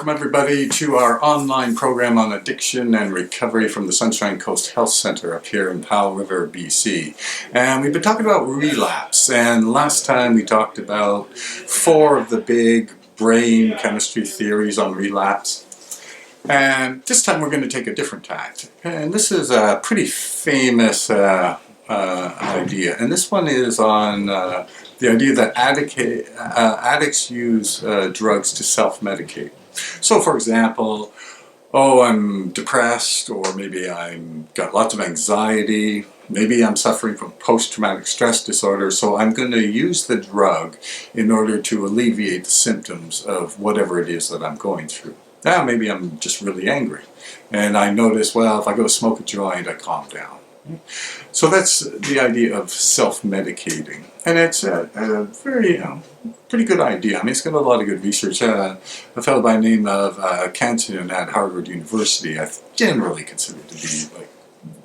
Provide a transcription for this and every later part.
Welcome everybody to our online program on addiction and recovery from the Sunshine Coast Health Centre up here in Powell River, BC. And we've been talking about relapse, and last time we talked about 4 of the big brain chemistry theories on relapse. And this time we're going to take a different tact. And this is a pretty famous idea. And this one is on the idea that addicts use drugs to self-medicate. So for example, I'm depressed, or maybe I've got lots of anxiety, maybe I'm suffering from post-traumatic stress disorder, so I'm going to use the drug in order to alleviate the symptoms of whatever it is that I'm going through. Now maybe I'm just really angry, and I notice, well, if I go smoke a joint, I calm down. So that's the idea of self-medicating, and it's a very pretty good idea. I mean, it's got a lot of good research. A fellow by the name of Canton at Harvard University, I generally considered to be like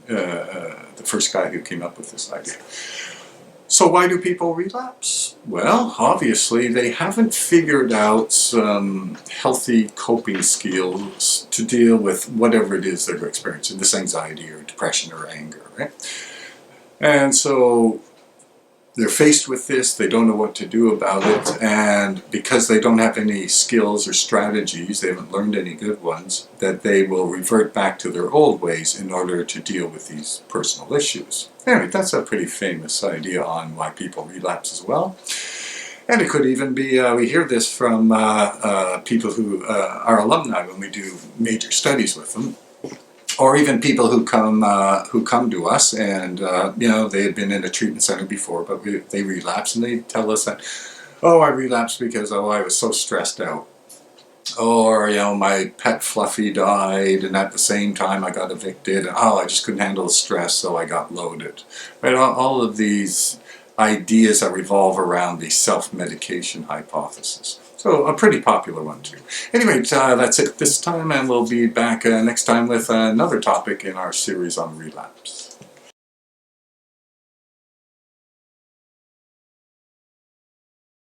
the first guy who came up with this idea. So why do people relapse? Well, obviously they haven't figured out some healthy coping skills to deal with whatever it is they're experiencing, this anxiety or depression or anger, right? And so they're faced with this, they don't know what to do about it, and because they don't have any skills or strategies, they haven't learned any good ones, that they will revert back to their old ways in order to deal with these personal issues. Anyway, that's a pretty famous idea on why people relapse as well. And it could even be, we hear this from people who are alumni when we do major studies with them, or even people who come to us and they had been in a treatment center before, but they relapse, and they tell us that, I relapsed because I was so stressed out, or my pet Fluffy died, and at the same time I got evicted, and I just couldn't handle the stress, so I got loaded. Right? All of these ideas that revolve around the self-medication hypothesis. So a pretty popular one too. Anyway, that's it this time, and we'll be back next time with another topic in our series on relapse.